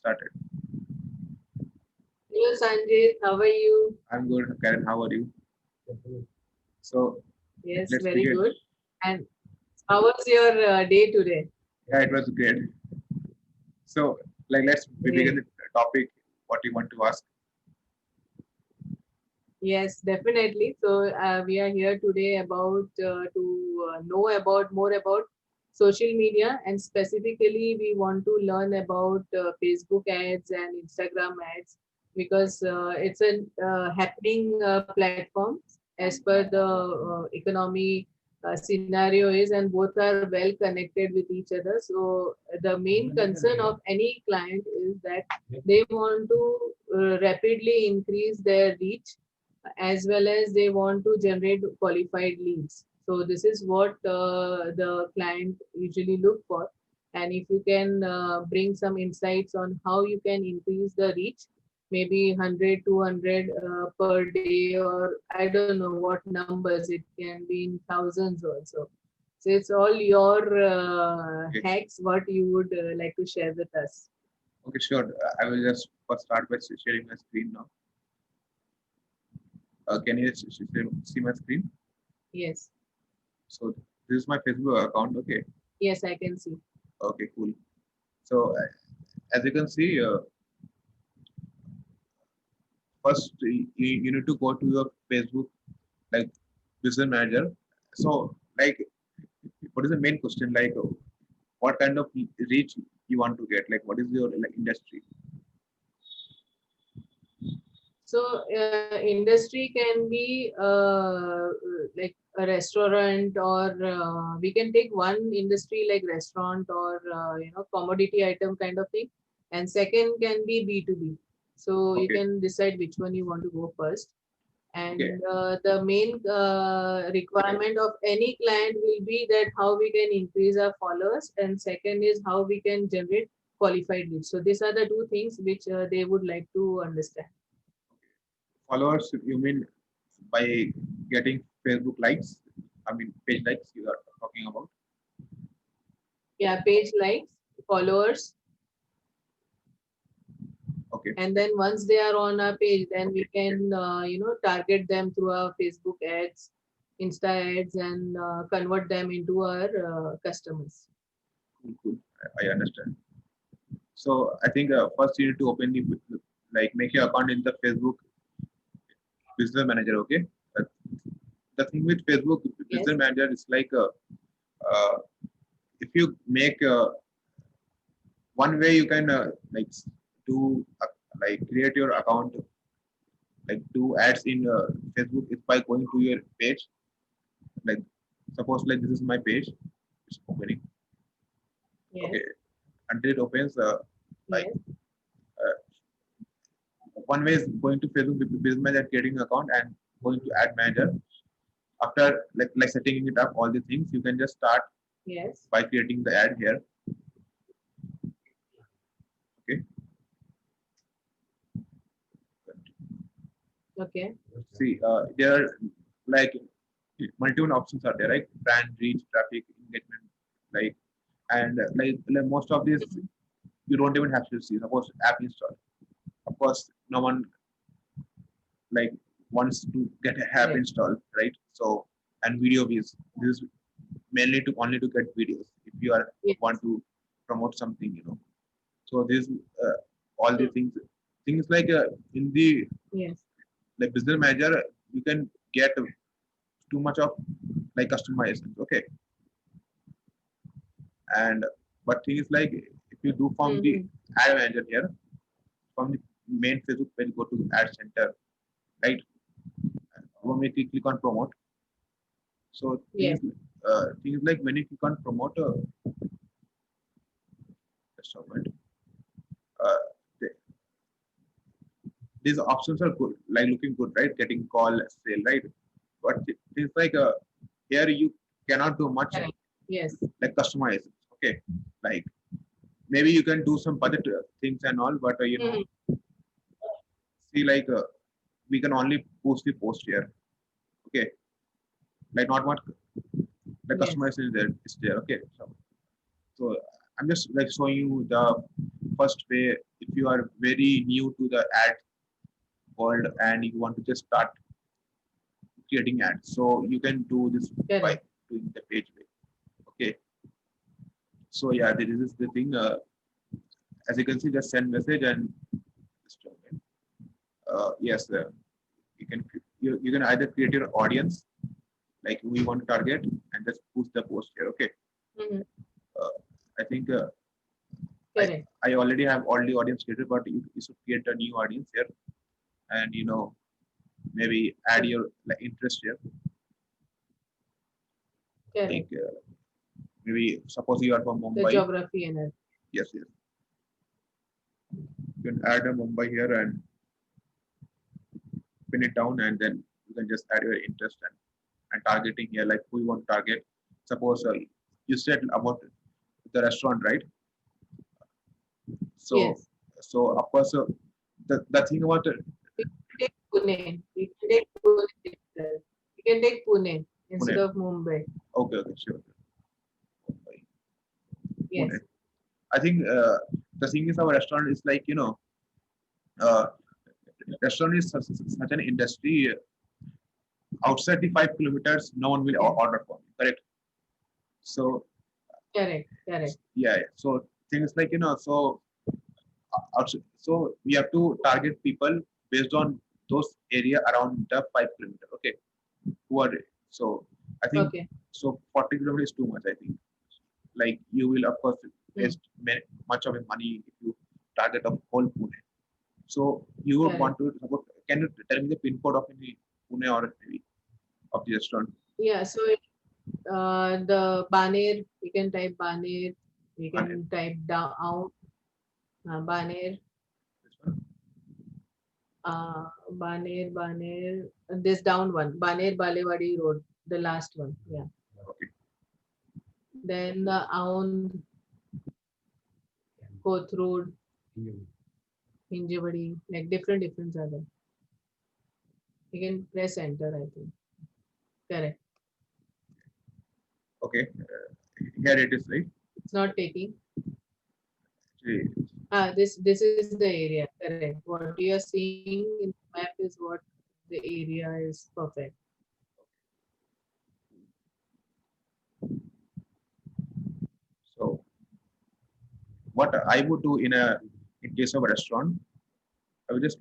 Started. Hello Sanjay, how are you? I'm good. Karen, how are you? So Yes, let's very begin. good. And how was your day today? Yeah, it was great. So let's begin Great. the topic. What you want to ask? Yes, definitely. So we are here today about to know about more about social media, and specifically we want to learn about Facebook ads and Instagram ads because it's a happening platform as per the economy scenario is, and both are well connected with each other. So the main concern of any client is that they want to rapidly increase their reach as well as they want to generate qualified leads. So this is what the client usually look for. And if you can bring some insights on how you can increase the reach, maybe 100, 200 per day, or I don't know what numbers, it can be in thousands also. So it's all your Okay. hacks, what you would like to share with us. Okay, sure. I will just first start by sharing my screen now. Can you see my screen? Yes, So this is my Facebook account. Okay. yes, I can see. Okay, cool. So as you can see, first you need to go to your Facebook like business manager. So like, what is the main question? Like, what kind of reach you want to get? Like, what is your like industry? So industry can be like a restaurant, or we can take one industry like restaurant or commodity item kind of thing, and second can be B2B. So you Okay, can decide which one you want to go first. okay, And the main requirement of any client will be that how we can increase our followers, and second is how we can generate qualified leads. So these are the two things which they would like to understand. followers. You mean by getting Facebook likes? I mean page likes you are talking about. Yeah, page likes, followers, Okay, and then once they are on our page, then we okay, okay. can target them through our Facebook ads, Insta ads, and convert them into our customers. Cool, cool. I understand. So I think first you need to open the like make your account in the Facebook business manager. Okay. Uh, the thing with Facebook business Yes, manager is like uh, if you make one way you can like do like create your account like do ads in Facebook is by going to your page. Like suppose like this is my page, it's opening. Okay, yes, until it opens, like yes, uh, one way is going to Facebook business manager, creating an account and going to ad manager. After like setting it up, all the things you can just start yes. by creating the ad here. Okay, Okay. see there are like multiple options are there, right? Brand reach, traffic, engagement, like and like most of these you don't even have to see. Suppose app install. Of course, no one like wants to get an app Correct. installed, right? So and video views. This is mainly to only to get videos. If you are want Yes. to promote something, So this all the Hmm. things like in the Yes. like business manager, you can get too much of like customization. Okay, and but thing is like if you do from the Mm-hmm. ad manager here from the main Facebook page, go to ad center, right? When we click on promote, so Yes. things like when you click on promote, just a moment, uh, th- these options are good, like looking good, right? Getting call, sale, right? But things like here you cannot do much Correct. Yes. like customize. Okay, like maybe you can do some budget things and all, but Hmm. see like we can only post the post here. Okay, like not much the Yes. customization is there. Okay, so I'm just like showing you the first way if if you are very new to the ad world and you want to just start creating ads, so you can do this by Correct. doing the page way. Okay. So yeah, this is the thing. As you can see, just send message and just, yes, you can you can either create your audience like who you want to target and just push the post here. Okay. Mhm. Uh, I think I Correct. I already have all the audience created, but you should create a new audience here and maybe add Okay. your like interest here. Like Correct. maybe suppose you are from The Mumbai. geography and all. Yes, yes. You can add a Mumbai here and pin it down, and then you can just add your interest and targeting here, like who you want to target. Suppose you said about the restaurant, right? So, Yes. so of course, the thing about it, We can take Pune. We can take Pune itself. We can take Pune instead Pune. of Mumbai. Okay, okay, sure. Mumbai, Pune. Yes. I think the thing is, our restaurant is like uh, restaurant is such an industry. Outside the 5 kilometers, no one will Yes. order for me. Correct. So Correct. Correct. yeah, yeah. So things like so we have to target people based on those area around the 5 kilometer. Okay, who are so I think Okay. so 40 kilometers is too much. I think like you will of course Hmm. waste much of your money if you target a whole Pune. So you would want Correct. to can you tell me the pin code of any Pune or maybe of the restaurant? Yeah. So the Baner, you can type Baner. You Pune, can type down out Baner. this one. Baner. This down one. Baner Balewadi Road. The last one. Yeah. Okay, Then the Aund Kothrood, Hinjawadi, like different are there. You can press enter, I think. Correct. okay. Here it is, right? It's not taking. Actually, This is the area. Correct. What you are seeing in the map is what the area is perfect. so what I would do in case of a restaurant, I would just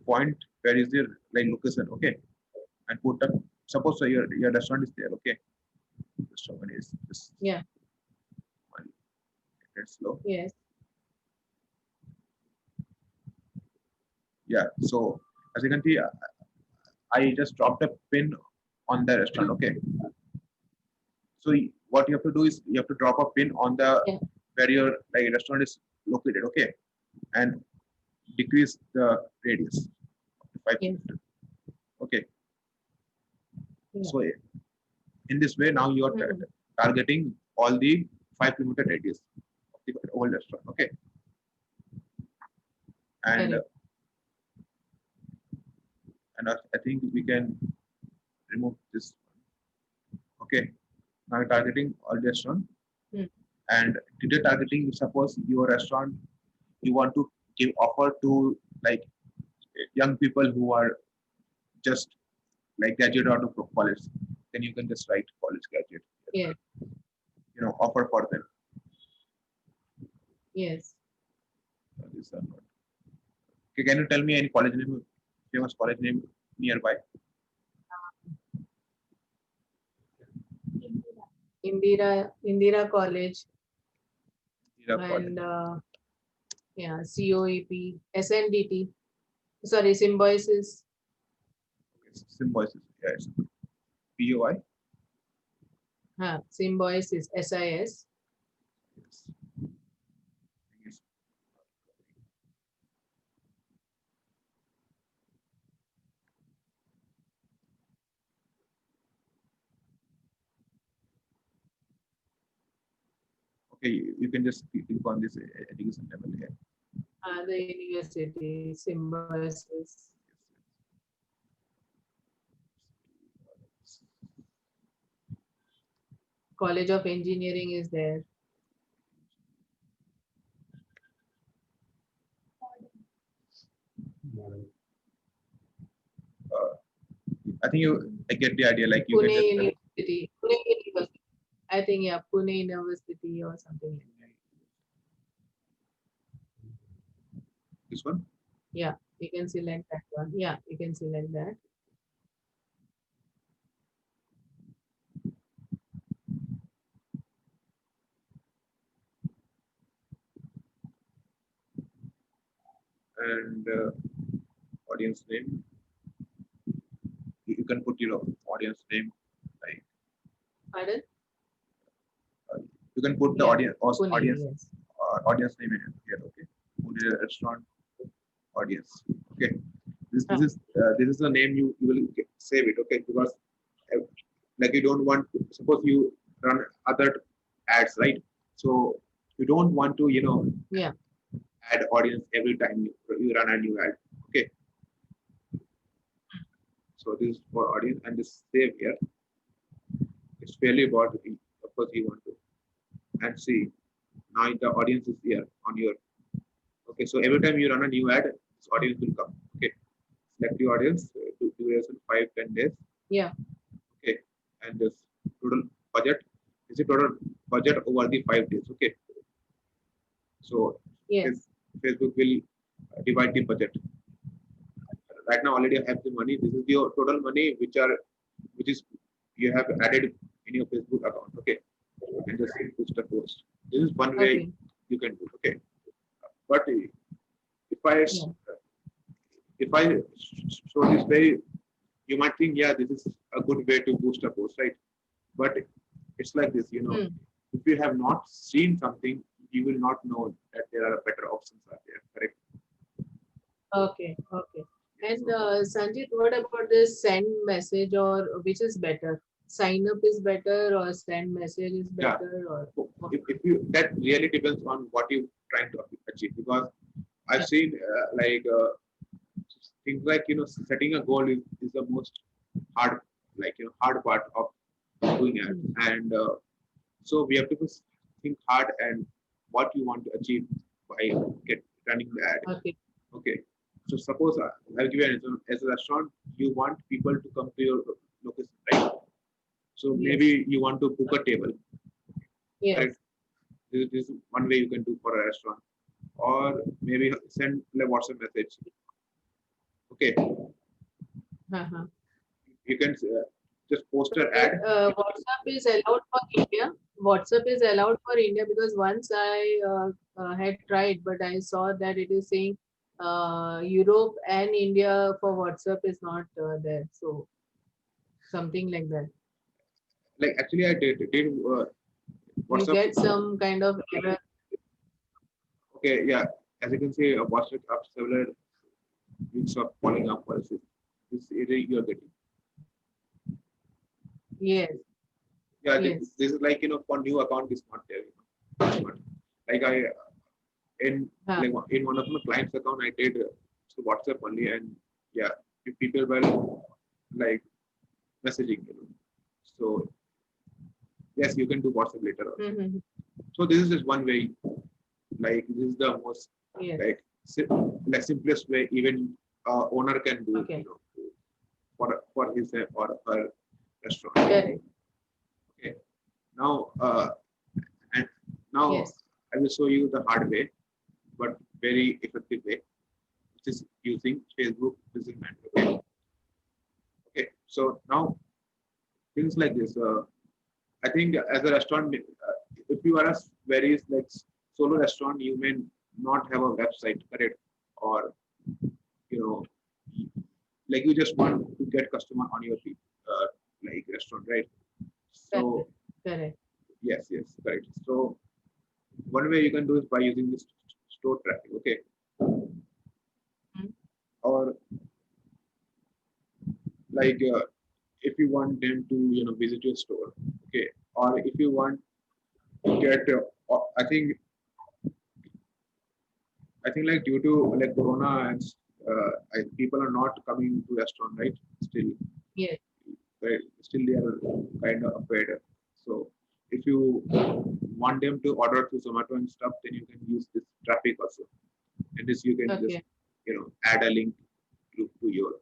point where is the like location, okay, and put up. Suppose your restaurant is there, okay. Restaurant is just Yeah. one minute slow. Yes. Yeah. So as you can see, I just dropped a pin on the restaurant, okay. So what you have to do is you have to drop a pin on the Yeah. where your like restaurant is located, okay, and decrease the radius to five Yes. kilometers. Okay. Yeah. So in this way, now you are Mhm. targeting all the 5 kilometer radius of the whole restaurant. Okay, and Correct. I think we can remove this. Okay, now you're targeting all the restaurant Hmm. and data targeting. Suppose your restaurant you want to give offer to like young people who are just like graduate out of college, then you can just write college graduate. Yes. Offer for them. Yes. These are not. Okay, can you tell me any college name, famous college name nearby? Indira College Near college. and yeah, COEP, SNDT. Sorry, Symbiosis. Okay, Symbiosis. Yeah, it's POI. Symbiosis, SIS. Yes. Yes. Okay, you can just click on this education level here. The university, Symbiosis. College of Engineering is there. Uh, I think I get the idea. Like you can Pune just University. Pune University. I think yeah, Pune University or something like that. this one. Yeah, you can select that one. Yeah, you can select that. And audience name. You can put your audience name. Like Pardon? you can put the Yeah, Pune. audience Yes. audience name in here. Okay, Pune restaurant audience. Okay, Ah, this is the name you will save it. Okay, because uh, like you don't want to, suppose you run other ads, right? So you don't want to yeah. add audience every time you run a new ad. Okay, so this is for audience and this save here. It's fairly about of course you want to and see now the audience is here on your. Okay, so every time you run a new ad, this audience will come. Okay, select the audience, duration 5-10 days. Yeah. Okay, and this total budget is the total budget over the 5 days. Okay, so Yes. this Facebook will divide the budget. Right now, already I have the money. This is your total money which is you have added in your Facebook account. Okay, and just boost the post. This is one way Okay. you can do. Okay, but if I Yeah. if I show this way, you might think, yeah, this is a good way to boost a post, right? But it's like this, Hmm. if you have not seen something, you will not know that there are better options out there, correct? Okay. Okay. And So Sanjit, what about this send message or which is better? Sign up is better or send message is yeah, better or what? if you that really depends on what you're trying to achieve because I've Yeah. seen things like setting a goal is the most hard hard part of doing it Hmm. and so we have to just think hard and what you want to achieve by get running the ad. Okay. Okay, so suppose I'll give you an example. As a restaurant, you want people to come to your location, right? So Yes. maybe you want to book a table, Yes. correct? This is one way you can do for a restaurant, or maybe send a WhatsApp message. Okay, Uh-huh. you can just post an But ad. WhatsApp is allowed for India. WhatsApp is allowed for India because once I had tried, but I saw that it is saying Europe and India for WhatsApp is not there. So something like that. Like actually, I did You WhatsApp. get some kind of error. Okay, yeah. As you can see, WhatsApp after several weeks of following up policies. This area you're getting. Yes. Yeah, Yes. this is like for new account is not there. It's not. Like I in Huh. like in one of my clients' account, I did so WhatsApp only, and yeah, if people were like messaging. So yes, you can do WhatsApp later also. Mm-hmm. So this is just one way. Like this is the most Yes. like like simplest way even owner can do Okay. for his or her restaurant. Correct. Okay. Now and now Yes. I will show you the hard way, but very effective way, which is using Facebook Business Manager. Okay. Okay. So now things like this. I think as a restaurant, if you are a very like solo restaurant, you may not have a website, correct? Or you know, like you just want to get customer on your like restaurant, right? Correct. So Correct. yes, correct. So one way you can do is by using this store traffic, okay? Mm. Or like if you want them to visit your store, okay? Or if you want to get, I think like due to like Corona and people are not coming to restaurant, right? Still, Yes. right? Still they are kind of afraid. So if you want them to order through Zomato and stuff, then you can use this traffic also. And this you can just Okay. add a link your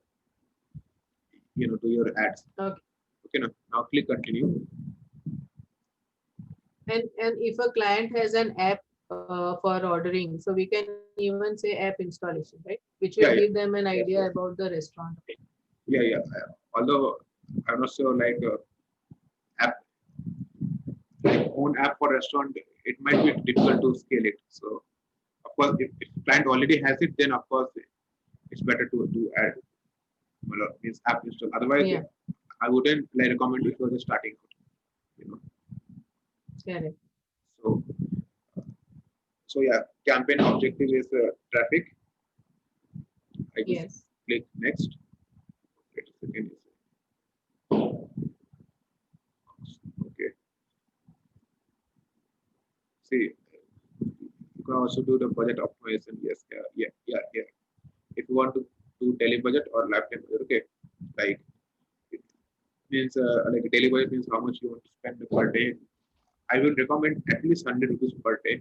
to your ads. Okay. Okay, now click continue. And if a client has an app for ordering, so we can even say app installation, right? Which will give Yeah, them yeah, an idea yes, yes. about the restaurant. Yeah. Although I'm not sure, like app, like own app for restaurant, it might be difficult to scale it. So of course, if client already has it, then of course it's better to add, means app install. Otherwise, Yeah, I wouldn't like recommend it for the starting out. You know. correct. So yeah, campaign objective is traffic. I just Yes. click next. Wait a second. Okay. See, you can also do the budget optimization. Yes, yeah. If you want to do daily budget or lifetime budget, okay. Like it means like a daily budget means how much you want to spend per day. I will recommend at least 100 rupees per day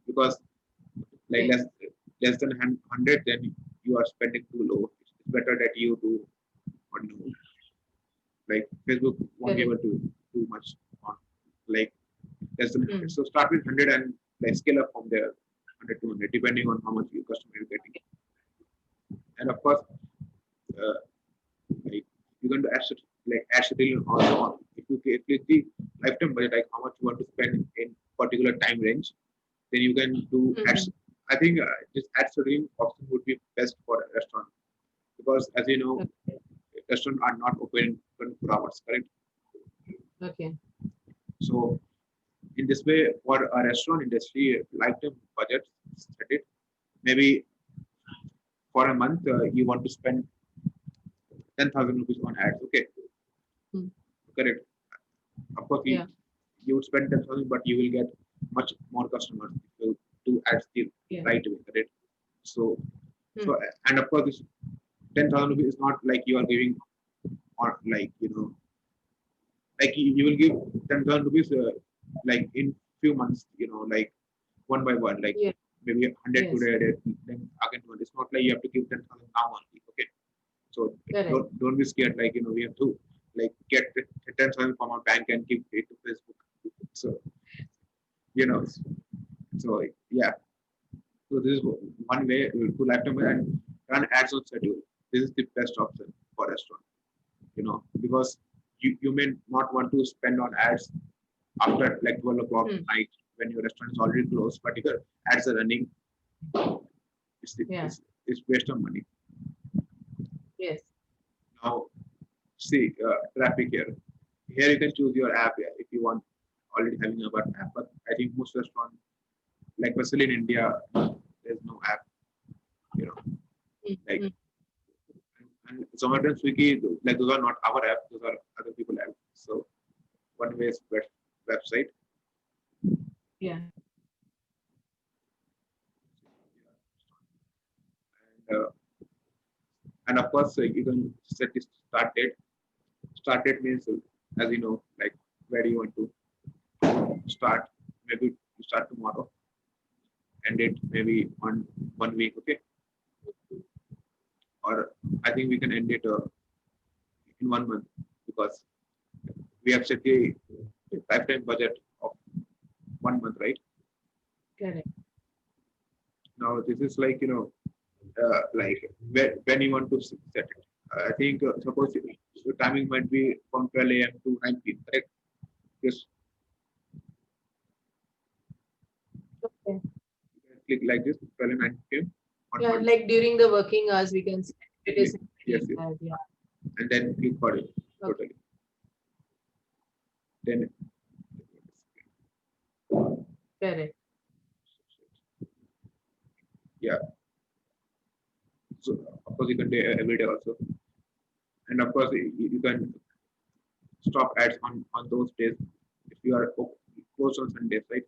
because like Okay. less than 100, then you are spending too low. It's better that you do on like Facebook won't be Correct. able to do much on like less than 100. Hmm. So start with 100 and like scale up from there 100 to 100 depending on how much your customer is getting. And of course, uh, like you can do add schedule on if you click the lifetime budget, like how much you want to spend in particular time range, then you can do ads. Hmm. I think this ad scheduling option would be best for a restaurant because as you know, Okay. restaurants are not open 24 hours, correct? Okay. So in this way, for a restaurant industry, lifetime budget set it. Maybe for a month, you want to spend 10,000 rupees on ads. Okay, Hmm. correct. Of course, Yeah. you would spend 10,000, but you will get much more customers if you do ads the Yeah. right way, correct? So, Hmm. so and of course, this 10,000 rupees is not like you are giving or like like you will give 10,000 rupees like in few months, like one by one, like Yeah. maybe 100 Yes. today, then again one. It's not like you have to give 10,000 now only. Okay, so Correct. don't be scared. Like we have to like get 10,000 from our bank and give it to Facebook. So you know, so yeah. So this is one way to lifetime and run ads on schedule. This is the best option for restaurant. Because you may not want to spend on ads after like 12 o'clock Hmm. night when your restaurant is already closed, but if your ads are running, it's, Yeah. it's, it's waste of money. Yes. Now, see, traffic here. Here you can choose your app if you want already having a web app, but I think most restaurants, like especially in India, there's no app, you know, Hmm. like, Hmm. and Zomato and Swiggy, like those are not our app, those are other people app. So one way is website. Yeah. And, of course, you can set the start date. Start date means, as you know, like where do you want to start? Maybe you start tomorrow, end it maybe on 1 week, okay? Or I think we can end it in 1 month because we have set the lifetime budget of 1 month, right? Correct. Now this is like like when you want to set it. I think suppose the timing might be from 12 a.m. to 9 p.m. Correct? Just Okay. click like this 12 and 9 p.m. on Yeah. Monday. Like during the working hours, we can say it is Yes, happening. yes. Yeah. And then click for it Okay. totally. Then Correct. yeah. So of course you can do every day also, and of course you can stop ads on those days if you are closed on Sundays, right?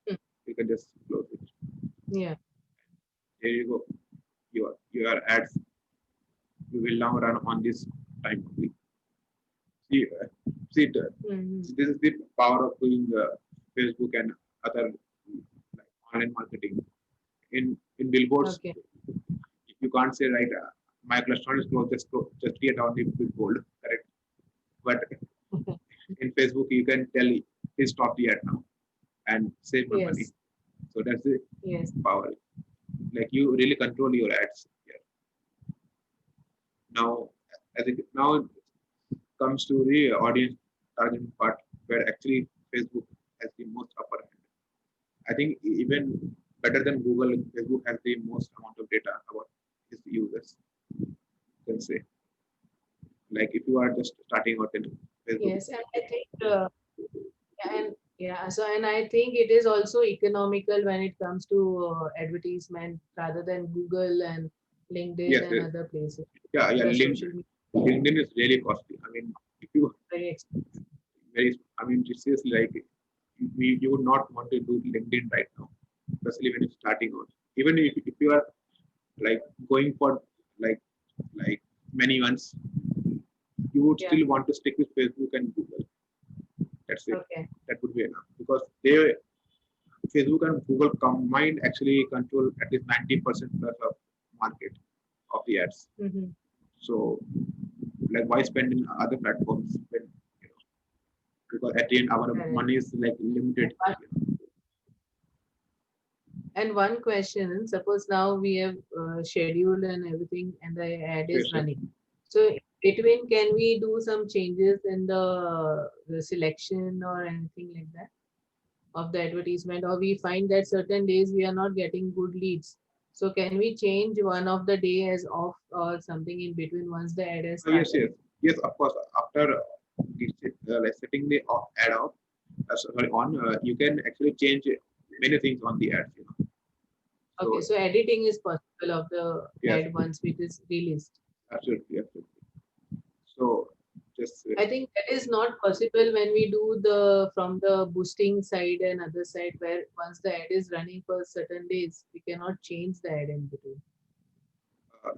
Hmm. You can just close it. Yeah. There you go. Your ads will now run on this time only. See, Hmm. see, this is the power of doing Facebook and other online marketing. In billboards, Okay. you can't say right. my restaurant is closed, just create only with gold, correct? But in Facebook, you can tell please stop the ad now and save my money. Yes. So that's the Yes. power. Like you really control your ads here. Now, I think now it comes to the audience targeting part where actually Facebook has the most upper hand. I think even better than Google, Facebook has the most amount of data about its users. You can say, like if you are just starting out in Facebook, Yes, and I think and yeah, so and I think it is also economical when it comes to advertisement rather than Google and LinkedIn yes, and other places. yeah, The LinkedIn, social media LinkedIn is really costly. I mean, if you is very expensive. I mean, this is like you would not want to do LinkedIn right now, especially when you're starting out. Even if you are like going for like like many months, you would Yeah. still want to stick with Facebook and Google. That's it. Okay. That would be enough because they Facebook and Google combined actually control at least 90% plus of market of the ads. Hmm. So like why spend in other platforms when you know because at the end our Correct. money is like And limited. one question, suppose now we have scheduled and everything, and the ad Sure, is sure. running. So in between, can we do some changes in the selection or anything like that of the advertisement, or we find that certain days we are not getting good leads? So can we change one of the day as off or something in between once the ad has Yes, started? yes, yes. Of course, after like setting the ad off, sorry, on, you can actually change many things on the ads. You know. Okay, So so editing is possible of the yes, ad once it is released. absolutely, absolutely. So just I think that is not possible when we do the from the boosting side and other side where once the ad is running for certain days, we cannot change the ad in between. uh,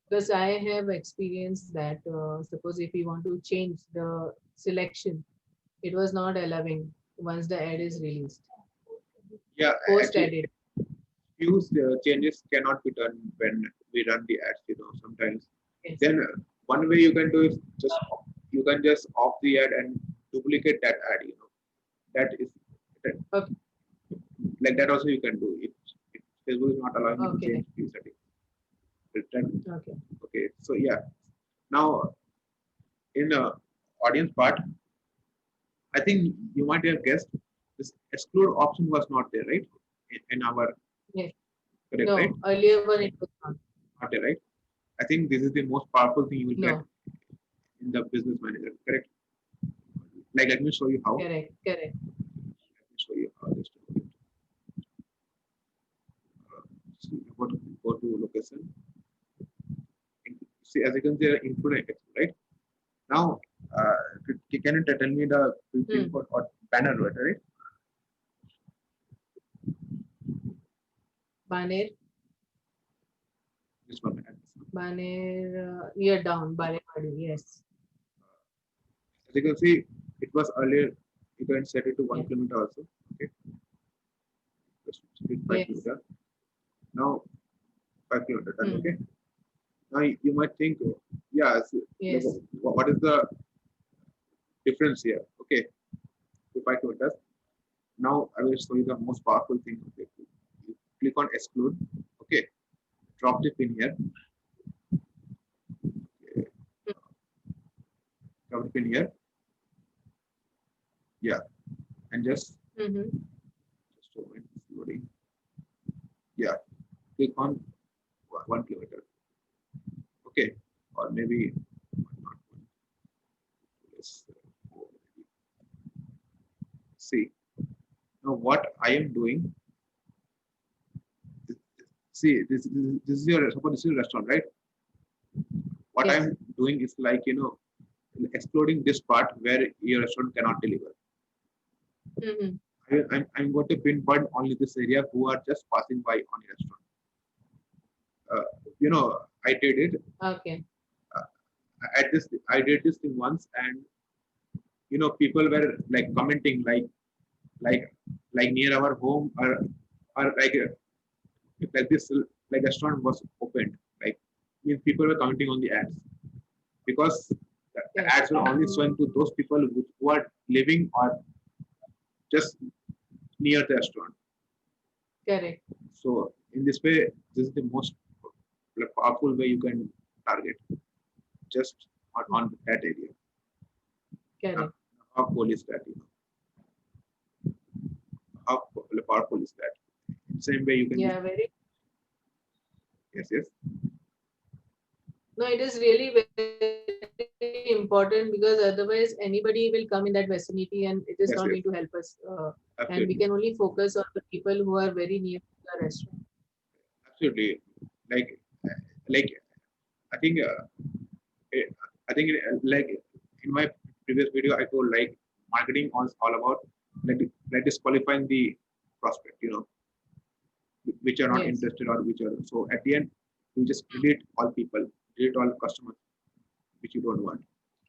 Because I have experienced that suppose if we want to change the selection, it was not allowing once the ad is released. yeah, Post actually, added. few changes cannot be done when we run the ads. You know, sometimes. Yes. Then one way you can do is just you can just off the ad and duplicate that ad. You know, that is that, Okay. like that also you can do. If Facebook is not allowing you to Okay. change the settings. Return. Okay. Okay, so yeah. Now in audience part, I think you might have guessed this exclude option was not there, right? In our Yes. correct, right? No, earlier one it was not. Not there, right? I think this is the most powerful thing you will get No. in the business manager, correct? Like let me show you how. Correct. Correct. Let me show you how. Just a moment. See, go to location. See, as you can see, include text, right? Now, can you tell me the pin Hmm. code or banner, right? Baner. This one. Baner. Near down. Balewadi. Yes. As you can see, it was earlier, you can set it to 1 Yes. kilometer also. Okay, just split 5 Yes. kilometer. Now 5 kilometer done. Hmm. Okay. Now you might think, yeah, so, like, Yes. what is the difference here? Okay, to 5 kilometers. Now I will show you the most powerful thing. Okay, you click on exclude. Okay, drop the pin here. Okay, drop the pin here. Yeah, and Mm-hmm. just a moment, loading. Yeah, click on 1 kilometer. Okay, or maybe not one. Let's see. Now what I am doing. See, this is your suppose this is a restaurant, right? What Yes. I'm doing is like exploring this part where your restaurant cannot deliver. Mm-hmm. I'm going to pinpoint only this area who are just passing by on your restaurant. Uh, I did it. Okay. Uh, I did this thing once, and people were like commenting like like near our home or like this like restaurant was opened, like means people were counting on the ads because the Correct. ads were only showing to those people who are living or just near the restaurant. Correct. So in this way, this is the most powerful way you can target just on that area. Now, Correct. how cool is that? How powerful is that? Same way you can use. Yeah, very. Yes, yes, No, it is really very important because otherwise anybody will come in that vicinity and it is not going to yes, help yes, us. And we can absolutely, only focus on the people who are very near to the restaurant. absolutely. Like, like I think, eh, I think, like in my previous video, I told like marketing is all about like disqualifying the prospect. Which are not Yes. interested or which are. So at the end, you just delete all people, delete all customers which you don't want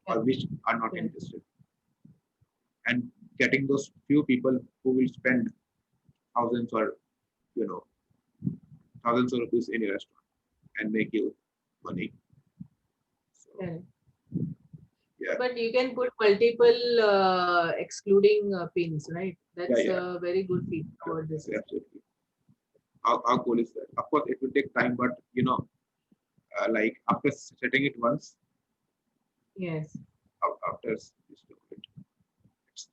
or Correct. which are not Correct. interested, and getting those few people who will spend thousands or you know thousands of rupees in a restaurant and make you money. So Correct. yeah, But you can put multiple excluding pins, right? yeah, That's yeah, a very good feature about this system. absolutely. How cool is that? Of course, it will take time, but like after setting it once, Yes. after it's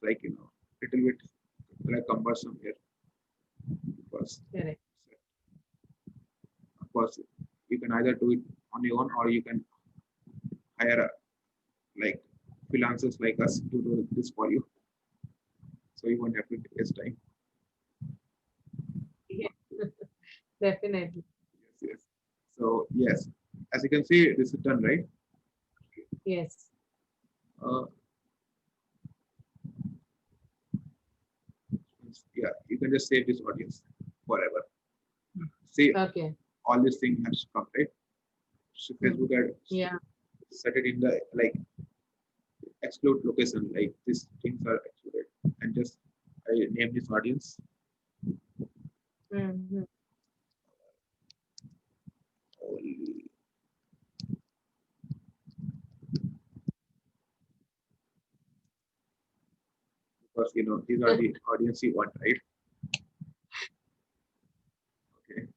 like little bit like cumbersome here because Correct. of course you can either do it on your own or you can hire like freelancers like us to do this for you, so you won't have to waste time. Yeah. Definitely. Yes, yes. So yes, as you can see, this is done right. Yes. Uh, yeah, you can just save this audience forever. See, Okay. all these things have come right. So Hmm. Facebook had Yeah. set it in the like exclude location, like these things are excluded, and just I name this audience. Hmm. Only because these are the audience you want, right? Okay,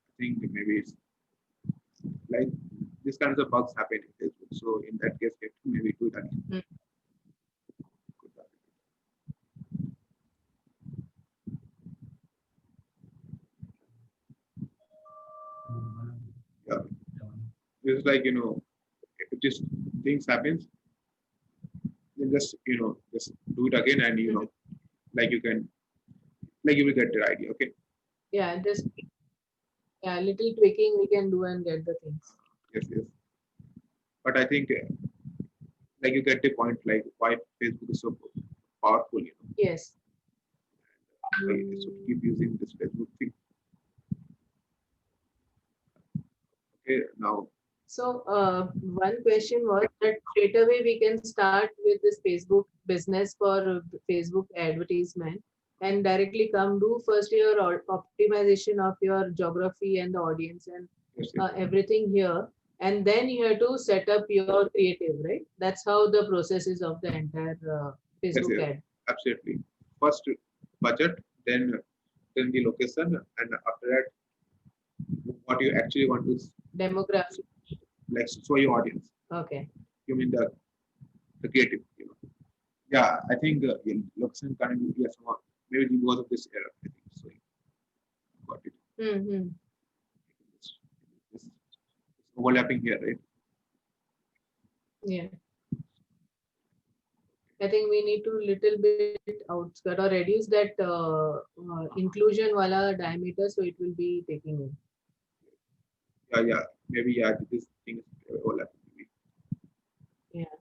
I think maybe it's like these kinds of bugs happen in Facebook. So in that case, maybe do that. Hmm. Yeah, it's like if this things happens, then just do it again, and Mhm. like you can like you will get the idea. Okay. Yeah. Just yeah, little tweaking we can do and get the things. Yes, yes. But I think like you get the point, like why Facebook is so powerful. Yes. Why you should keep using this Facebook thing. Okay, now So, one question was that straight away we can start with this Facebook business for Facebook advertisement and directly come do first your optimization of your geography and the audience and yes, yes, everything here. And then you have to set up your creative, right? That's how the process is of the entire yes, Facebook yes, ad. absolutely. First budget, then the location, and after that, what you actually want to Demographic. like show your audience. Okay. You mean the creative. Yeah, I think location currently yes, maybe because of this error. I think so. Got it. Mm-hmm. It's overlapping here, right? Yeah. I think we need to little bit outskirt or reduce that inclusion wala diameter so it will be taking in. Yeah, yeah. Maybe yeah. This thing is overlapping. Maybe. Yeah.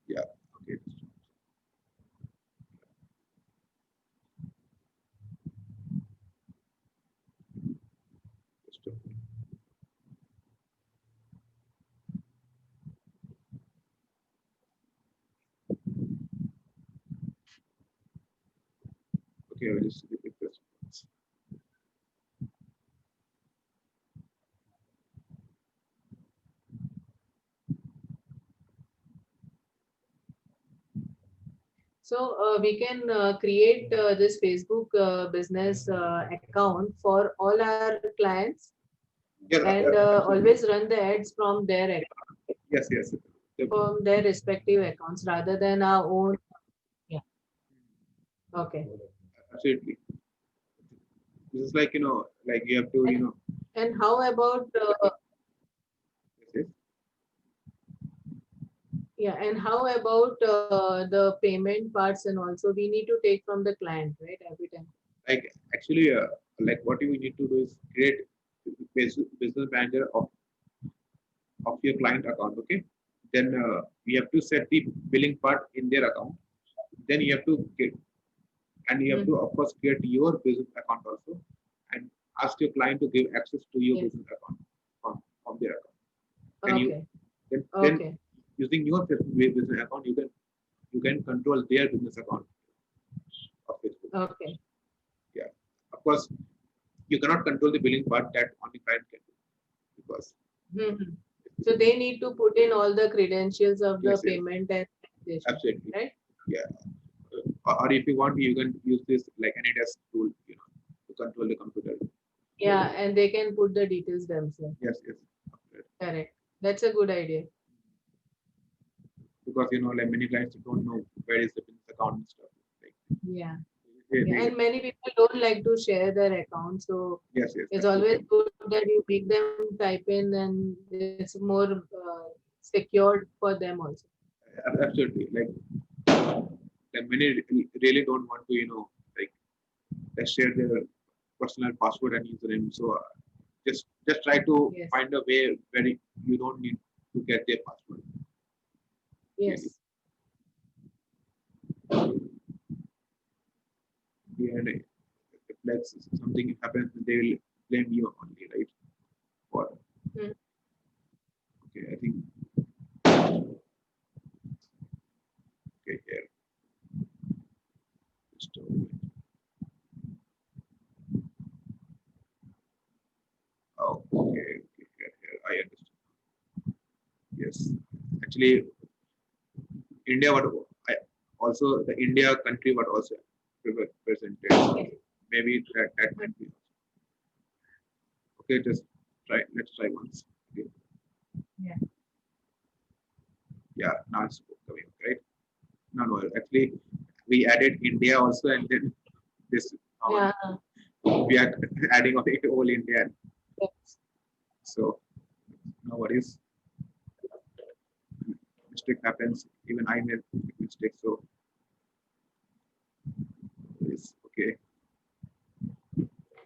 Yeah. Okay. Just, okay. I will just repeat this. So we can create this Facebook business account for all our clients Yeah, and absolutely. always run the ads from their Yes, yes. from their respective accounts rather than our own. Yeah. Okay. Absolutely. This is like, like you have to, And, and how about yes, yes. yeah? And how about the payment parts and also we need to take from the client, right? Every time. Like actually, like what you need to do is create business manager of your client account. Okay. Then you have to set the billing part in their account. Then you have to get, and you have to Mhm. of course create your business account also, and ask your client to give access to your Yes. business account from their account. Then you Okay. then Okay. using your business account, you can control their business account of Facebook. Okay. Yeah, of course you cannot control the billing part, that only client can do, because Mhm. So they need to put in all the credentials of the yes, yes, payment and taxation, absolutely. right? Yeah, or if you want, you can use this like any desk tool, to control the computer. Yeah, and they can put the details themselves. Yes, yes. Correct. That's a good idea. Because like many clients don't know where is the business account and stuff. Like Yeah. Yeah. they, And many people don't like to share their account. So yes, yes, it's always absolutely. good that you make them type in and it's more secured for them also. Absolutely. Like many really don't want to, like share their personal password and username. So just try to Yes. find a way where you don't need to get their password. Really. Yes. And if like something happens, they will blame you only, right? For Mm. okay, I think okay here. Just, oh, okay, here, I understand. Yes, actually, India, what I, also the India country, what also presented. Yes. Maybe that might be. Okay, just try. Let's try once. Okay. Yeah. Yeah, now it's coming, right? No, no. Actually, we added India also, and then this Yeah. we are adding of the whole India. Yes. So no worries. Mistake happens. Even I made mistake. So it's okay.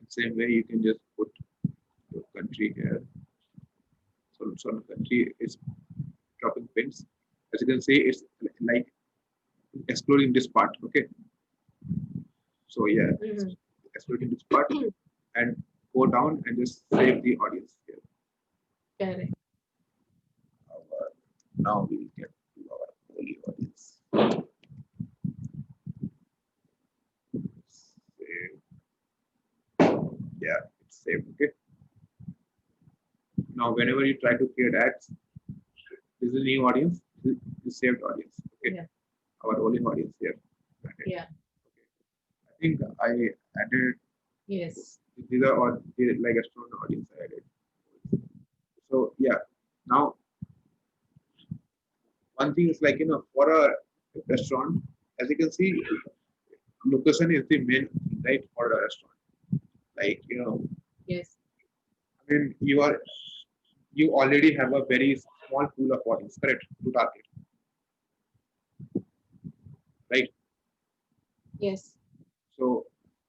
Same way, you can just put your country here. So the country is dropping pins. As you can see, it's like exploring this part. Okay. So yeah, Mhm. exploring this part and go down and just save the audience here. Correct. Now we will get to our holy audience. Save. Yeah, it's saved. Okay. Now whenever you try to create ads, this is a new audience. This is saved audience. Okay. Yeah. Our holy audience here. Okay. Yeah. I think I added Yes. these are all like a strong audience I added. So yeah. Now one thing is like for a restaurant, as you can see, location is the main thing, right, for a restaurant. Like Yes. I mean, you already have a very small pool of audience, correct, to target, right? Yes. So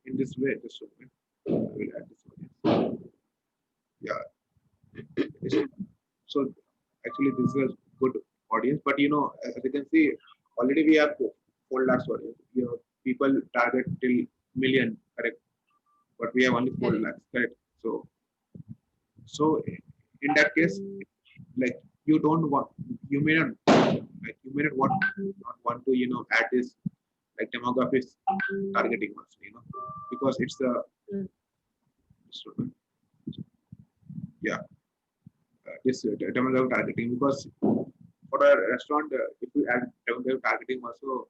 in this way, this one, I will add this audience. Yeah. So actually, this is a good audience, but as you can see, already we have 4 lakhs audience. People target till million, correct? But we have only 4 Correct. lakhs, correct? So in that case, like you don't want, you may not like you may not want not want to add this like demographics targeting also, because it's a Mm. yeah this demographic targeting, because for a restaurant if you add demographic targeting also,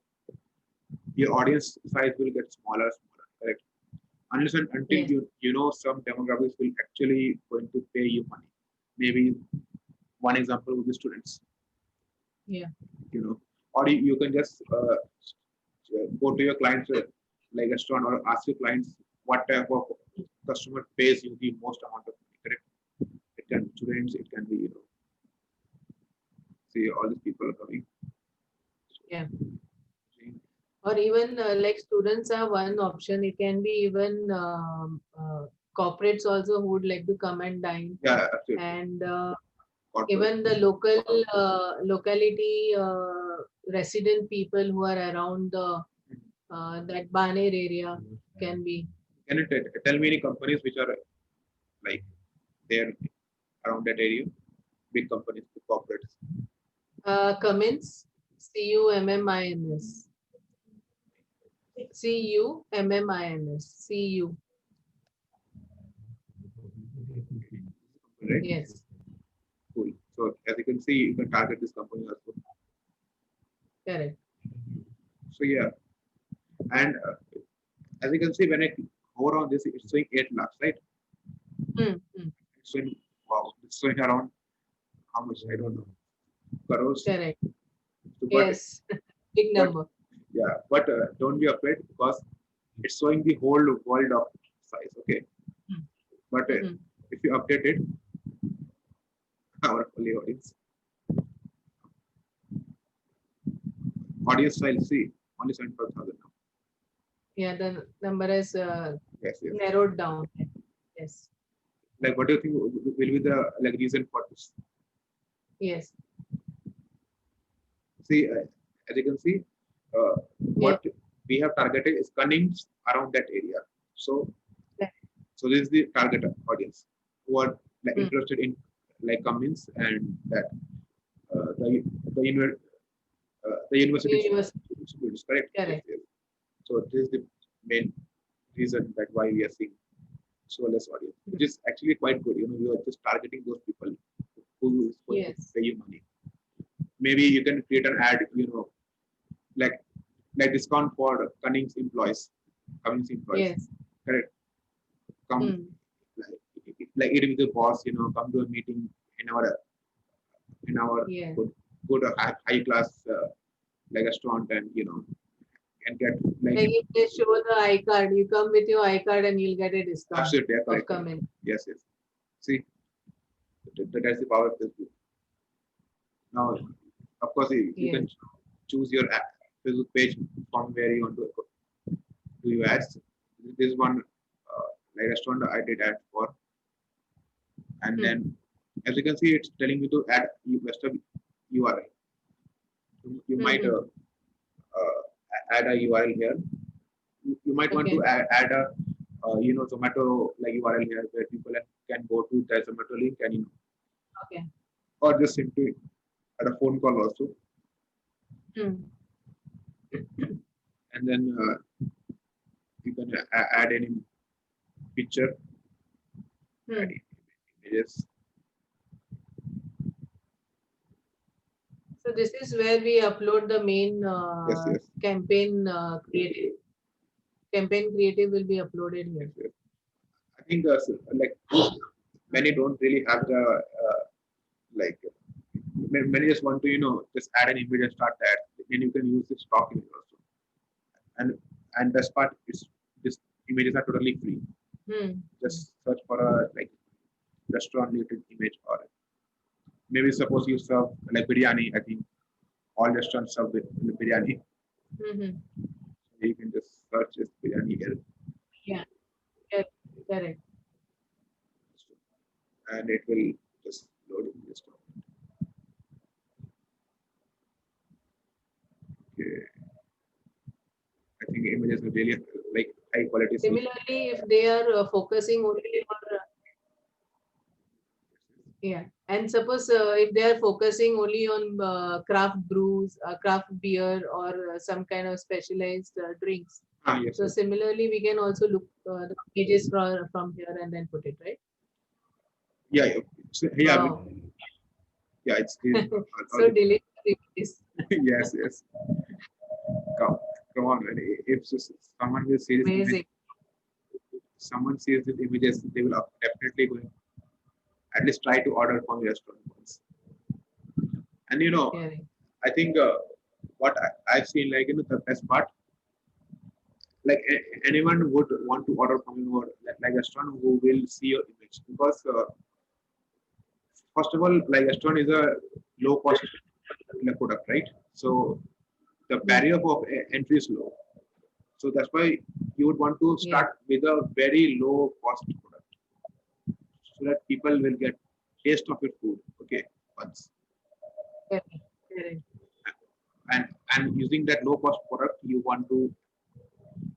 your audience size will get smaller, smaller, correct? Unless and until Yes. you know some demographics will actually going to pay you money. Maybe one example would be students, Yeah. or you can just go to your clients like restaurant or ask your clients what type of customer pays you the most amount of money, correct? It can be students, it can be see all these people are coming. Yeah. Or even like students are one option. It can be even corporates also who would like to come and dine, Yeah, absolutely. and Corporate. even the local locality resident people who are around the that Baner area can be. Can you tell me any companies which are like there around that area? Big companies, big corporates. Cummins, Cummins, Cummins, CU. Right? Yes, Cool. So as you can see, you can target this company also. correct. So yeah, and as you can see, when I go on this, it's showing 8 lakhs, right? Hmm, hmm, It's showing wow, it's showing around how much I don't know crores. correct. So, Yes, big but number. yeah, but don't be afraid because it's showing the whole world of size. Okay, Hmm, but hmm, if you update it, our only audience size see only 75,000 now. yeah, the number is Yes, yes. narrowed down. Yes, Like, what do you think will be the like reason for this? yes, See, as you can see, yeah, what we have targeted is Cunnings around that area. So, correct. so this is the target audience who are like Hmm, interested in like Cummins and that the the university University, students, correct? Yes, correct. yes. So this is the main reason that why we are seeing so less audience, Hmm, which is actually quite good. You are just targeting those people who is going to yes, pay you money. Maybe you can create an ad, like discount for Cummings employees, yes. correct? Come Hmm, like it with the boss, come to a meeting in our yeah. good high class like restaurant and and get like Like if they show the iCard, you come with your iCard and you'll get a discount absolutely yeah, of correct, correct. coming. Yes, yes. See, that's the power of Facebook. Now, of course, you Yes. can choose your Facebook page from where you want to do your ads. This one like restaurant I did ad for, and Hmm, then as you can see, it's telling me to add Western URL. You hmm, might hmm. add a URL here. You might want to Okay. add a Zomato like URL here where people can go to the Zomato link and Okay. or just simply add a phone call also, Hmm, and then you can add any picture, add hmm. images. So this is where we upload the main Yes, yes, campaign creative. Campaign creative will be uploaded yes, here. yes. I think like many don't really have the like many just want to just add an image and start that. Then you can use the stock image also. And best part is this images are totally free. Hmm, hmm. Just search for a like restaurant related image or maybe suppose you serve like biryani. I think all restaurants serve with biryani. Hmm, hmm. You can just search this biryani here Yeah. Correct. Correct. and it will just load in this. Okay. I think images are really like high quality. Similarly, if they are focusing only on yeah, and suppose if they are focusing only on craft brews, craft beer, or some kind of specialized drinks. Yes, So yes. similarly, we can also look the pages from here and then put it right. Yeah, yeah. So, yeah, Wow, yeah. It's so delicious images. yes, yes. Come. Come on, man. If someone will see this image, Amazing. someone sees these images, they will definitely going at least try to order from your restaurant once. And Correct. I think what I've seen, like the best part, like anyone would want to order from you or like restaurant who will see your image because first of all, like restaurant is a low cost product, right? So the Yeah. barrier of entry is low. So that's why you would want to Yeah. start with a very low cost product so that people will get taste of your food. Okay, once Correct. Correct. and using that low cost product, you want to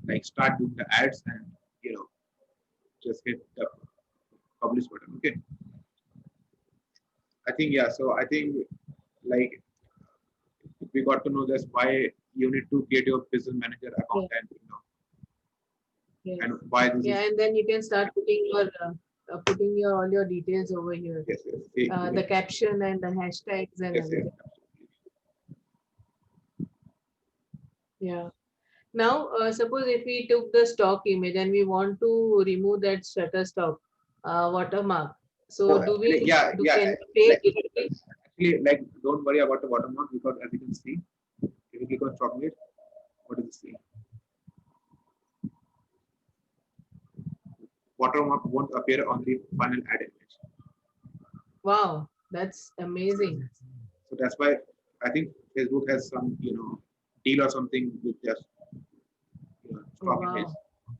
like start doing the ads and you know just hit the publish button. Okay, I think yeah. So I think like we got to know this why you need to create your business manager account Yeah. and Yes. and why this Yeah, is and then you can start putting your all your details over here. yes yes The caption and the hashtags and yes yes everything. Yeah. Now, suppose if we took the stock image and we want to remove that Shutterstock watermark, so oh do we yeah do yeah can pay like digitally? actually like don't worry about the watermark because as you can see if you click on chocolate what does it say watermark won't appear on the final ad image. Wow, that's amazing. So that's why I think Facebook has some deal or something with their Oh, stock image. wow.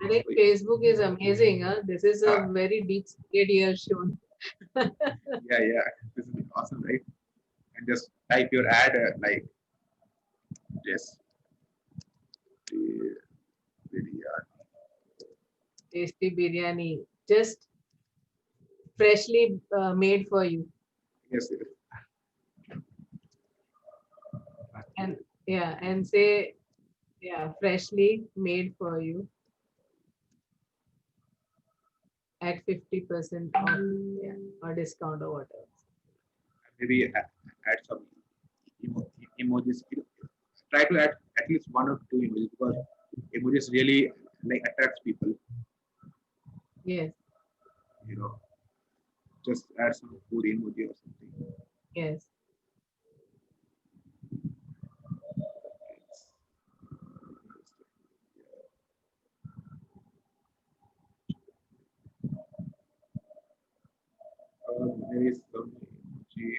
I think So, Facebook is amazing. Huh? This is a uh, very deep secret here shown. yeah, this is awesome, right? And just type your ad like this. Video. Tasty biryani, just freshly made for you. Yes, yes. And yeah, and say, yeah, freshly made for you at 50% off, yeah, or discount or whatever. Maybe add some emojis. Try to add at least one or two emojis because emojis really like attracts people. Yes, You know, just add some food emoji or something. yes. Maybe some emoji.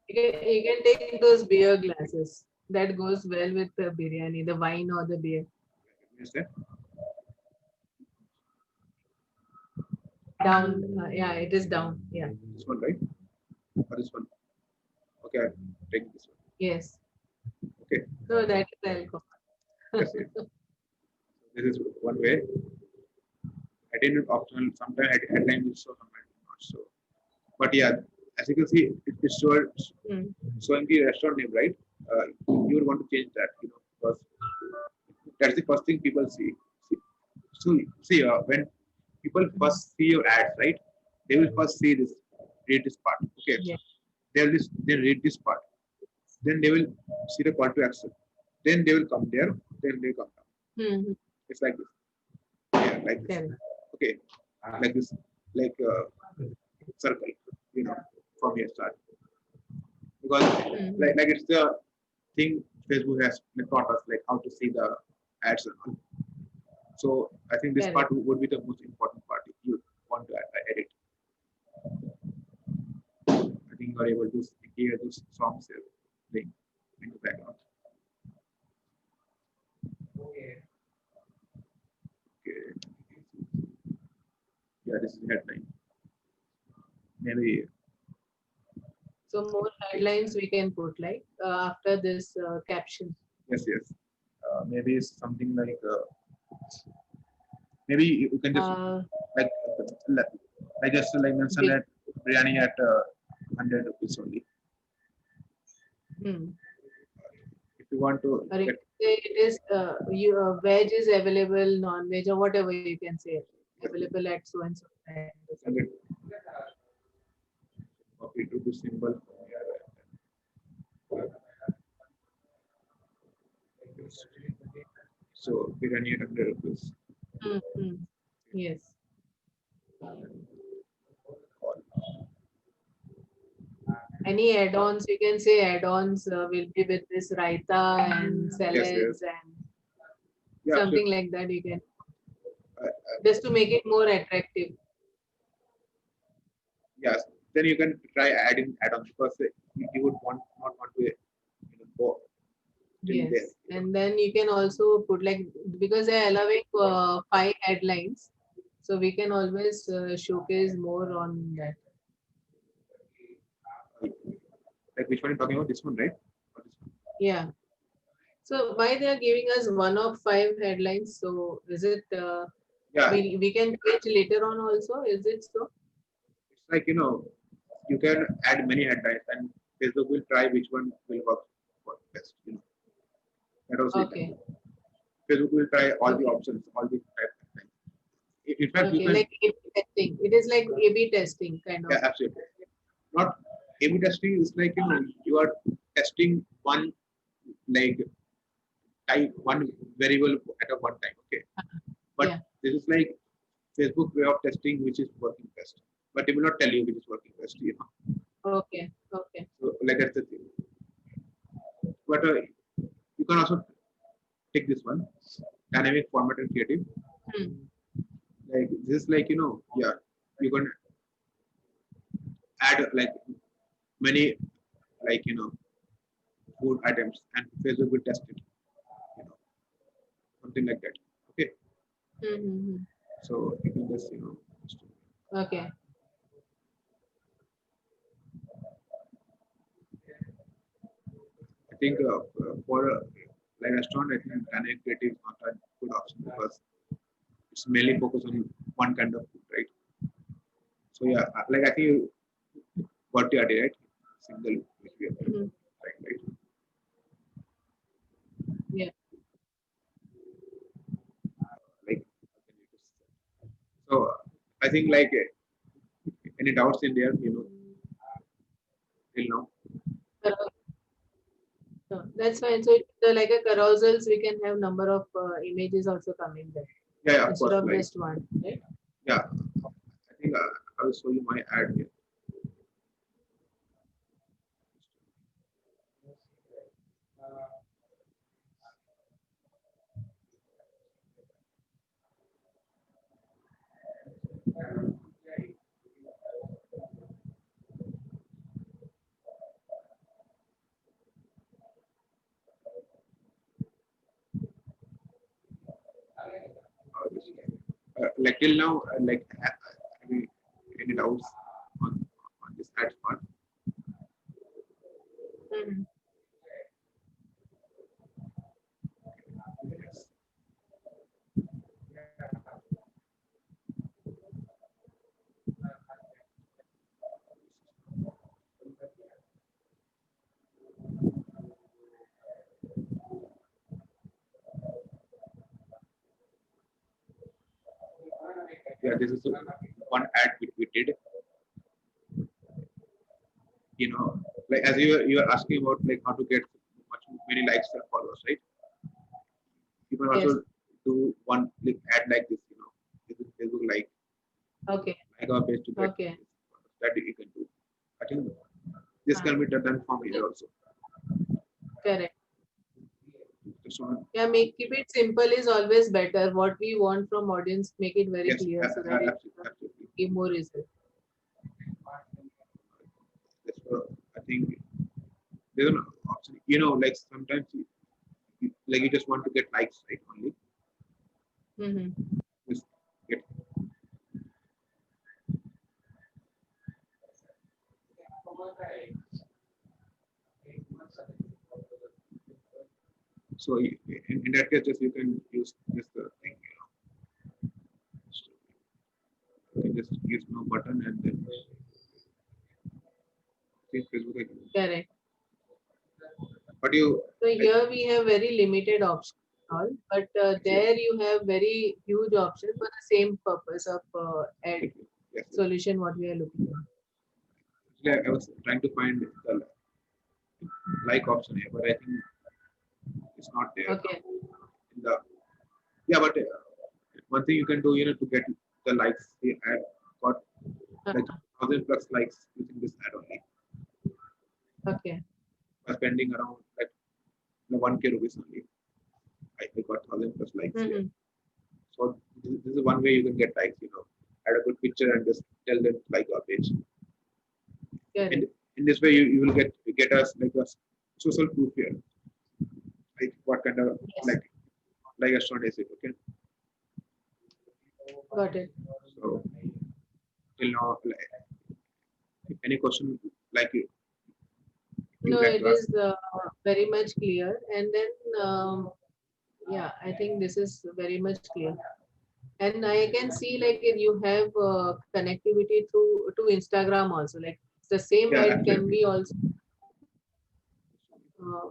You can take those beer glasses. That goes well with the biryani, the wine or the beer. Is that Down, yeah, it is down. Yeah, this one, right? Or this one? Okay, I'll take this one. yes. Okay, So that is alcohol. yes, yes. This is one way. I didn't optional. Sometimes headline will show, sometimes it will not show. But yeah, as you can see, it is Mm. showing the restaurant name, right? You would want to change that, because that's the first thing people see. So see, when people first see your ads, right? They will first see this, read this part. Okay, Yeah. they read this part. Then they will see the call to action. Then they will come there. Then they come down. Mm-hmm. It's like this. Yeah, like this. Correct. Okay, like this, like circle. From here start because Mm-hmm. like it's the thing Facebook has taught us like how to see the ads and all. So I think this part Correct. would be the most important part if you want to edit. I think you are able to hear those songs playing in the background. Okay. Yeah, this is the headline. Maybe So more headlines we can put like after this caption. yes. Maybe something like maybe you can just Uh, like like just like mention big. that biryani at 100 rupees only. Hmm. If you want to Or you get can say it is veg is available, non-veg or whatever you can say available at so and so time. 100 copy to the symbol. So we run 800 rupees. Mm-hmm. Yes. Any add-ons? You can say add-ons will be with this raita and Yes, yes. salads and Yeah, something absolutely. like that. You can Uh, just to make it more attractive. yes. Then you can try adding add-ons because you would not want to go till there. Yes, and then you can also put like because they are allowing five headlines, so we can always showcase more on that. Like which one are you talking about? This one, right? Or this one? Yeah. So why they are giving us one of five headlines? So is it Yeah, we can change later on also? Is it so? it's like you can add many headlines and Facebook will try which one will work best. That was it. Okay. Facebook will try all the Okay. options, all the type of things. In fact, you Okay. can, Like A/B testing. It is like A/B testing kind yeah, of. absolutely. Not A/B testing is like you are testing one like type one variable at a one time. Okay, but Yeah. this is like Facebook way of testing which is working best, but it will not tell you which is working best. Okay. Okay. So like that's the thing. But you can also take this one, dynamic format and creative. Hmm. Like this, like yeah, you can add like many like food items and Facebook will test it, you know, something like that. Okay, Mm-hmm. so you can just Okay. I think for like restaurant, I think dynamic creative is not a good option because it's mainly focused on one kind of food, right? So yeah, like I think you got the idea, right? Single which we have Mm-hmm. right? Yeah. Like so, I think like any doubts in there, till now. No, that's fine. So it's like a carousels, we can have number of images also coming there Yeah, yeah, of instead course. of Like just one, right? yeah, I think I will show you my ad here. Like till now, like have you any doubts on this ad part? Mhm. Yes. Yeah, this is one ad which we did. Like as you are asking about like how to get much many likes and followers, right? You can Yes. also do one like ad like this. This is Facebook Okay. like our page to get Okay. that you can do. I think this Uh, can be done from here also. correct. Just one, Yeah, make keep it simple is always better. What we want from audience, make it very yes, clear so that it absolutely. give more result. That's I think there's an option. Like sometimes like you just want to get likes, right? Only Mm-hmm. just get. So in that case, just you can use this thing. You can just use no button and then see Facebook again. Correct. But you, So I, here we have very limited option all, but yes, there you have very huge option for the same purpose of ad yes, yes. solution what we are looking at. Actually, I was trying to find the like option here, but I think it's not there now. Okay. In the Yeah, but one thing you can do, to get the likes, the ad got like 1,000 plus likes using this ad only Okay. by spending around like 1K rupees only. I got 1,000 plus likes here. Mm-hmm. So this is one way you can get likes. Add a good picture and just tell them to like your page. In Correct. in this way, you will get us like a social proof here. Like what kind of Yes. like restaurant is it? Okay. Got it. So till now, like, any question like you No, would like it to ask? is very much clear. And then, yeah, I think this is very much clear. And I can see like if you have connectivity to Instagram also. Like the same Yeah, ad can absolutely. be also uh,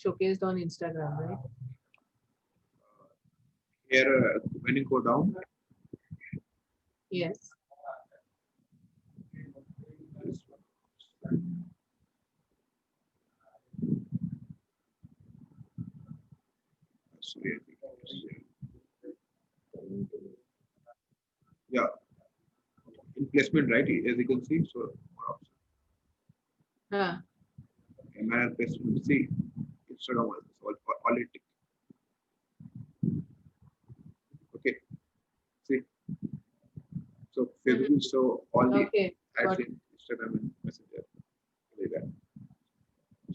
showcased on Instagram, right? Here, when you go down, Yes. this one. Sorry, yeah, in placement, right? As you can see, so more options. Huh. Manner placement. See, instead of all it. Okay. See, so Facebook Mhm. will show all the Okay. ads Got in Instagram and Messenger like that.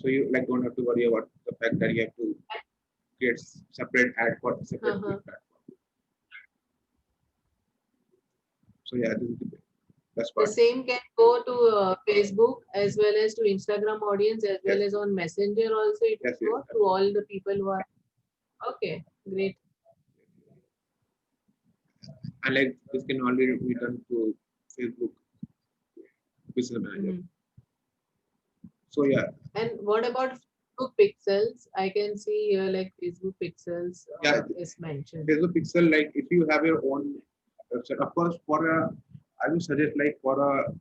So you like don't have to worry about the fact that you have to create separate ad for separate uh-huh. platform. So yeah, this is the best The part. same can go to Facebook as well as to Instagram audience as well Yes, as on Messenger also. It yes, will yes. go to all the people who are okay. Great. And like this can only be done to Facebook Business Manager. Mhm. So yeah, And what about Facebook pixels? I can see here like Facebook pixels yeah, is mentioned. Facebook Pixel, like if you have your own website, of course, I would suggest like for a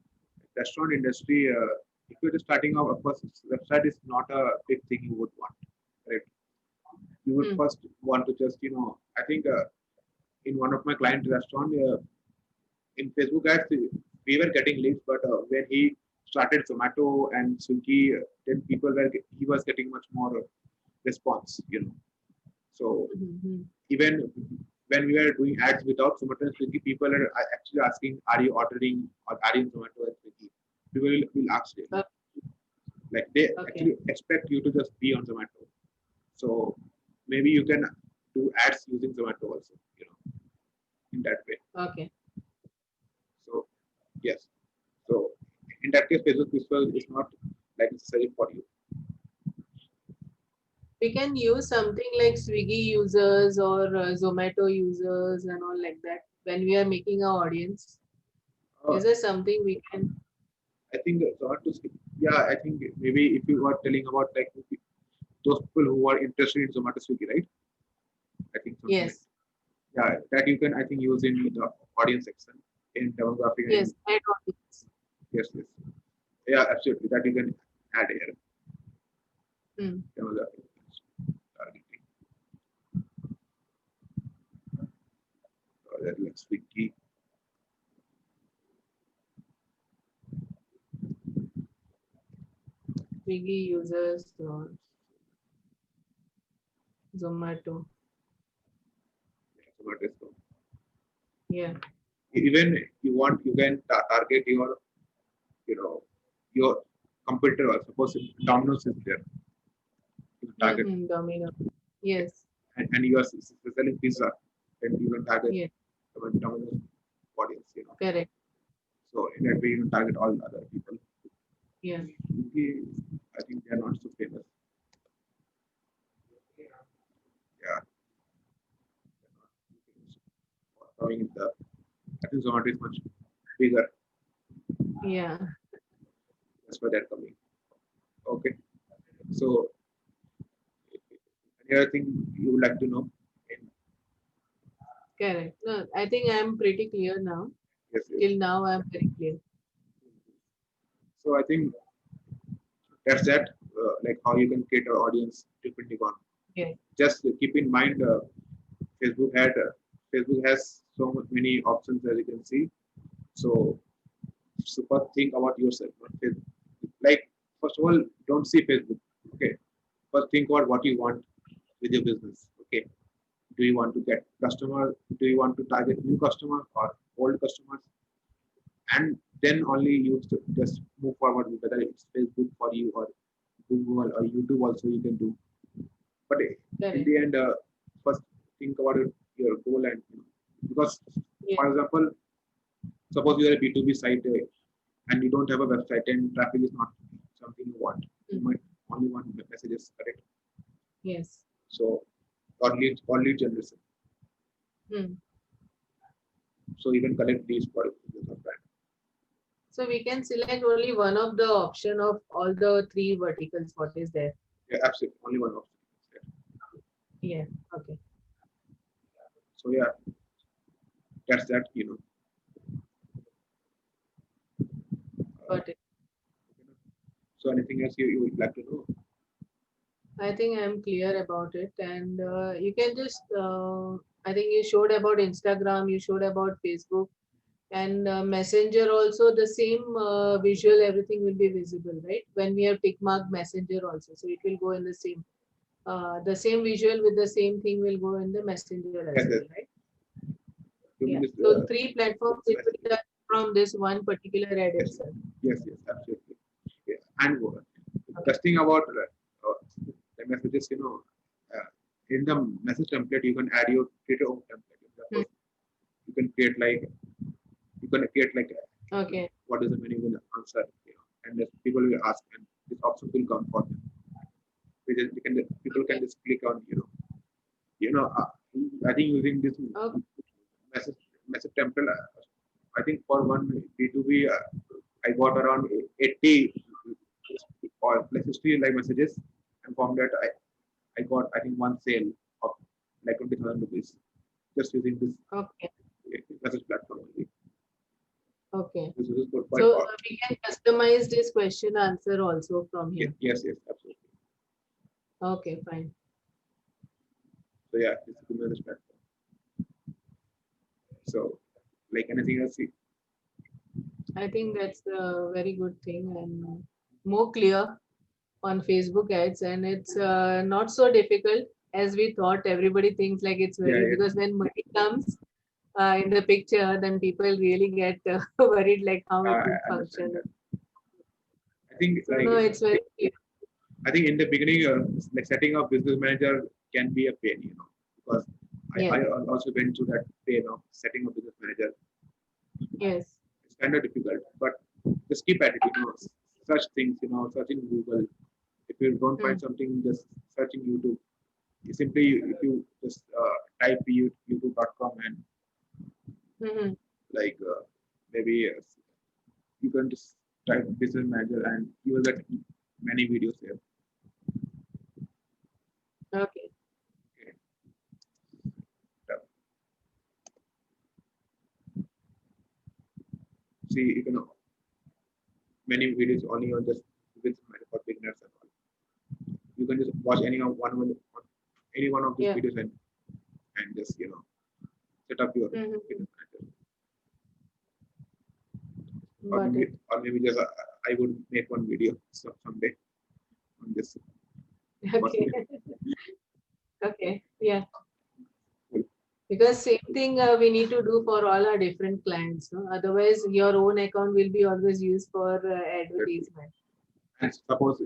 restaurant industry, if you're just starting out, of course, website is not a big thing you would want, right? You would Hmm. first want to just, I think in one of my client restaurant, in Facebook ads, we were getting leads, but when he started Zomato and Swiggy, then he was getting much more response, So Mhm. even when we were doing ads without Zomato and Swiggy, people are actually asking, "Are you ordering or are you in Zomato and Swiggy?" People will ask it. O- Like they Okay. actually expect you to just be on Zomato. So maybe you can do ads using Zomato also, in that way. Okay. So yes. So in that case, Facebook Visual is not like necessary for you. We can use something like Swiggy users or Zomato users and all like that when we are making our audience. Uh, Is there something we can? I think Zomato. Yeah, I think maybe if you are telling about like those people who are interested in Zomato Swiggy, right? I think something like Yes. yeah, that you can I think use in the audience section in demographic and Yes. Add audience. yes, yes, yeah, absolutely that you can add here Hmm. demographic targeting that like Swiggy. Swiggy users or Zomato. Zomato is so. Yeah. Even you want you can target you know your competitor. Or suppose Domino's is there, you target Mm-hmm. Domino. Yes. and you are selling pizza, then you can target Yes. Domino's audience. Correct. So in that way you can target all other people. Yeah. Swiggy, I think they are not so famous. Yeah, coming in the I think Zomato is much bigger. Yeah. That's why they're coming. Okay. So any other thing you would like to know? Correct. No, I think I'm pretty clear now. Yes, yes. Till now, I'm very clear. So I think that's that. Like how you can create an audience depending on. Yeah. Just keep in mind Facebook had Facebook has so many options as you can see. So first think about yourself. Not Facebook. Like first of all, don't see Facebook. Okay. First think about what you want with your business. Okay. Do you want to get customers? Do you want to target new customers or old customers? And then only you just move forward with whether it's Facebook for you or Google or YouTube also you can do. But in Correct. the end, first think about your goal and because, Yeah. for example, suppose you are a B2B site and you don't have a website and traffic is not something you want. You Mm. might only want messages, correct? Yes. So or lead generation. Hmm. So you can collect these products of that. So we can select only one of the option of all the three verticals. What is there? Yeah, absolutely. Only one option. Is there. Yeah. Okay. So yeah, that's that. Uh, Got it. so anything else you would like to know? I think I'm clear about it, and you can just. I think you showed about Instagram. You showed about Facebook and Messenger also. The same visual, everything will be visible, right? When we have tick mark Messenger also, so it will go in the same. The same visual with the same thing will go in the Messenger as Yes, well, yes. right? You Yeah. mean this, So three platforms it will message. be done from this one particular ad Yes, itself. yes, yes, absolutely. Yeah. And Okay. the thing about the messages, in the message template, you can add your create your own template. Hmm. Suppose you can create like Okay. what is the menu will answer, and the people will ask, and this option will come for them. People can Okay. just click on, you know, uh, I think using this Okay. message template, I think for one B2B, I got around 80 or like 60 like messages, and from that I got I think one sale of like 20,000 rupees just using this Okay. message platform only. Okay. This is good, quite So powerful. we can customize this question answer also from here. Yes, yes, absolutely. Okay, fine. So yeah, this is the message platform. So like anything else, I think that's a very good thing and more clear on Facebook ads, and it's not so difficult as we thought. Everybody thinks like it's yeah, very yeah, because when money comes in the picture, then people really get worried like how it would I understand function. that. I think So like no, it's very clear. I think in the beginning, like setting up business manager can be a pain, because I Yes, also went through that pain of setting up business manager. yes. It's kind of difficult, but just keep at it, search things, search in Google. If you don't Hmm. find something, just search in YouTube. Simply, if you just type youtube.com and Hmm. like maybe you can just type business manager and you will get many videos there. Okay. Okay. So, see, many videos only on just business manager for beginners and all. You can just watch any one of these Yeah. videos and just set up your Hmm. business manager. Got it. Or maybe just I would make one video someday on this. Okay. Possibly. Okay. Yeah. Because same thing we need to do for all our different clients. No? Otherwise, your own account will be always used for advertisement. And suppose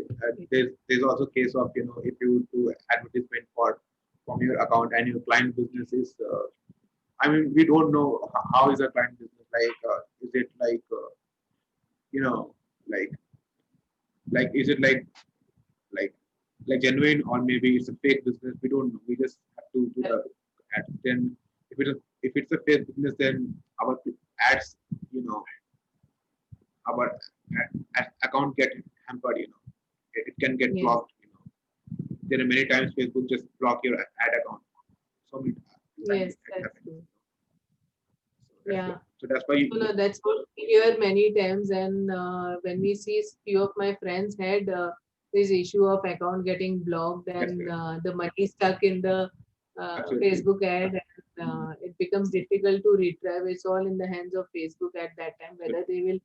there's also case of if you do advertisement from your account and your client business is I mean we don't know how is a client business like is it like you know like is it like genuine or maybe it's a fake business, we don't know, we just have to do the ad. Then if it's a fake business, then our ads, you know our account get hampered, it can get Yes, blocked, there are many times Facebook just block your ad account so many times yes, it that's happens, true. so Yeah. that's why So no, that's what we hear many times. And when we see few of my friends had this issue of account getting blocked yes, and yes, the money stuck in the Absolutely. Facebook ad, and it becomes difficult to retrieve. It's all in the hands of Facebook at that time, whether they will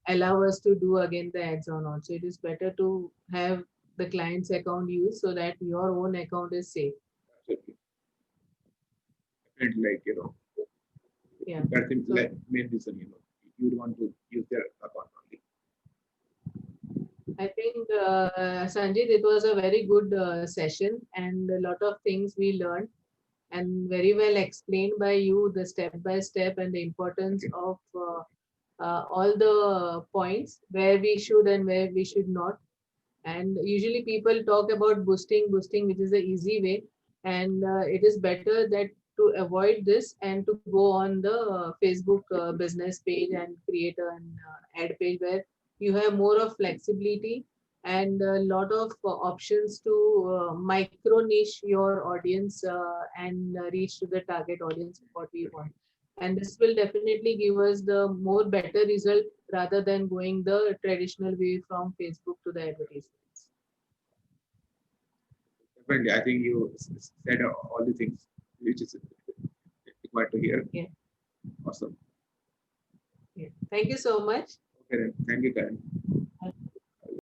allow us to do again the ads or not. So it is better to have the client's account used so that your own account is safe. Absolutely. Definitely, like, Yeah. that's the So main reason, you would want to use their account only. I think, Sanjit, it was a very good session and a lot of things we learned and very well explained by you the step by step and the importance Okay. of all the points where we should and where we should not. And usually people talk about boosting, which is the easy way. And it is better that to avoid this and to go on the Facebook business page and create an ad page where you have more of flexibility and a lot of options to micro niche your audience and reach to the target audience what we want. And this will definitely give us the more better result rather than going the traditional way from Facebook to the advertisements. Definitely, I think you said all the things which is required to hear. Yeah, Awesome. yeah. Thank you so much. Okay, then. Thank you, Karen.